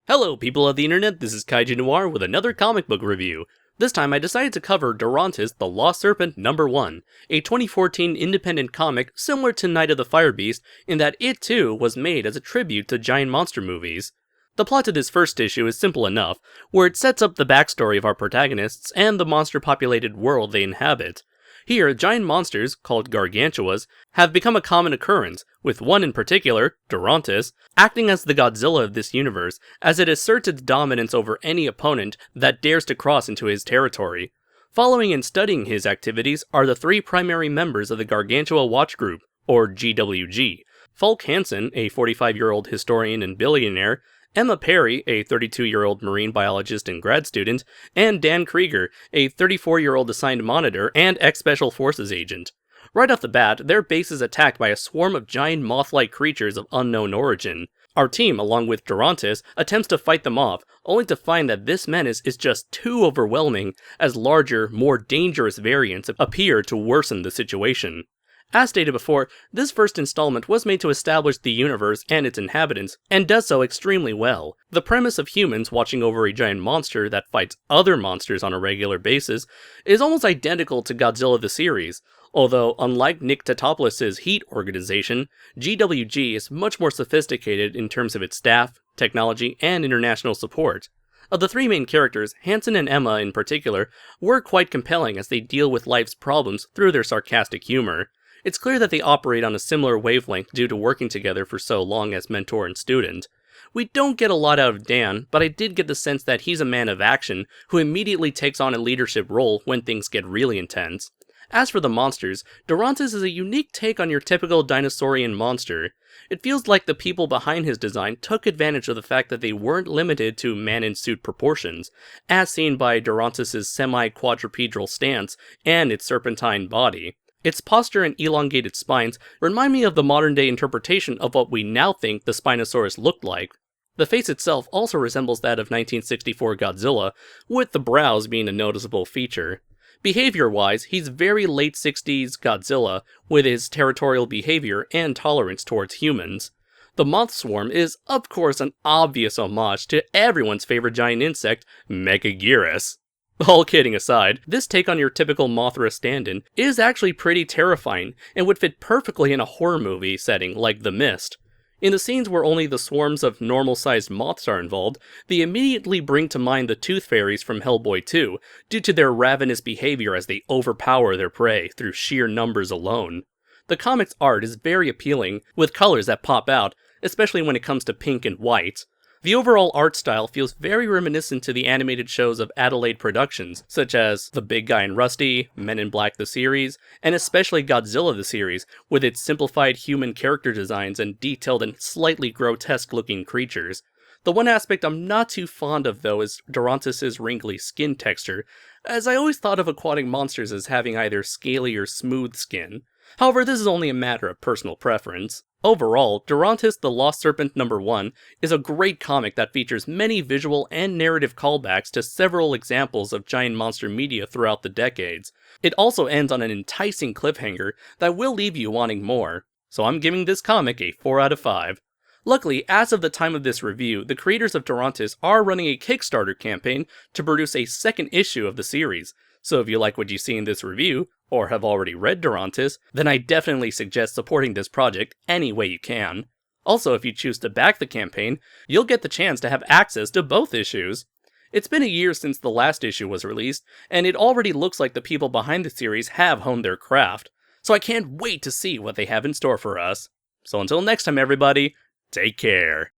Hello people of the internet, this is Kaiju Noir with another comic book review. This time I decided to cover Durontus the Lost Serpent #1, a 2014 independent comic similar to Night of the Fire Beast in that it too was made as a tribute to giant monster movies. The plot to this first issue is simple enough, where it sets up the backstory of our protagonists and the monster-populated world they inhabit. Here, giant monsters, called gargantuas, have become a common occurrence, with one in particular, Durontus, acting as the Godzilla of this universe, as it asserts its dominance over any opponent that dares to cross into his territory. Following and studying his activities are the three primary members of the Gargantua Watch Group, or GWG. Falk Hansen, a 45-year-old historian and billionaire, Emma Perry, a 32-year-old marine biologist and grad student, and Dan Krieger, a 34-year-old assigned monitor and ex-Special Forces agent. Right off the bat, their base is attacked by a swarm of giant moth-like creatures of unknown origin. Our team, along with Durontus, attempts to fight them off, only to find that this menace is just too overwhelming, as larger, more dangerous variants appear to worsen the situation. As stated before, this first installment was made to establish the universe and its inhabitants, and does so extremely well. The premise of humans watching over a giant monster that fights other monsters on a regular basis is almost identical to Godzilla the series, although unlike Nick Tatopoulos' Heat organization, GWG is much more sophisticated in terms of its staff, technology, and international support. Of the three main characters, Hansen and Emma in particular were quite compelling as they deal with life's problems through their sarcastic humor. It's clear that they operate on a similar wavelength due to working together for so long as mentor and student. We don't get a lot out of Dan, but I did get the sense that he's a man of action who immediately takes on a leadership role when things get really intense. As for the monsters, Durontus is a unique take on your typical dinosaurian monster. It feels like the people behind his design took advantage of the fact that they weren't limited to man-in-suit proportions, as seen by Durontus' semi-quadrupedal stance and its serpentine body. Its posture and elongated spines remind me of the modern-day interpretation of what we now think the Spinosaurus looked like. The face itself also resembles that of 1964 Godzilla, with the brows being a noticeable feature. Behavior-wise, he's very late 60s Godzilla, with his territorial behavior and tolerance towards humans. The moth swarm is, of course, an obvious homage to everyone's favorite giant insect, Megaguirus. All kidding aside, this take on your typical Mothra stand-in is actually pretty terrifying, and would fit perfectly in a horror movie setting like The Mist. In the scenes where only the swarms of normal-sized moths are involved, they immediately bring to mind the Tooth Fairies from Hellboy 2, due to their ravenous behavior as they overpower their prey through sheer numbers alone. The comic's art is very appealing, with colors that pop out, especially when it comes to pink and white. The overall art style feels very reminiscent to the animated shows of Adelaide Productions, such as The Big Guy and Rusty, Men in Black the series, and especially Godzilla the series, with its simplified human character designs and detailed and slightly grotesque-looking creatures. The one aspect I'm not too fond of though is Durontus' wrinkly skin texture, as I always thought of aquatic monsters as having either scaly or smooth skin. However, this is only a matter of personal preference. Overall, Durontus the Lost Serpent #1 is a great comic that features many visual and narrative callbacks to several examples of giant monster media throughout the decades. It also ends on an enticing cliffhanger that will leave you wanting more, so I'm giving this comic a 4 out of 5. Luckily, as of the time of this review, the creators of Durontus are running a Kickstarter campaign to produce a second issue of the series, so if you like what you see in this review, or have already read Durontus, then I definitely suggest supporting this project any way you can. Also, if you choose to back the campaign, you'll get the chance to have access to both issues. It's been a year since the last issue was released, and it already looks like the people behind the series have honed their craft, so I can't wait to see what they have in store for us. So until next time everybody, take care.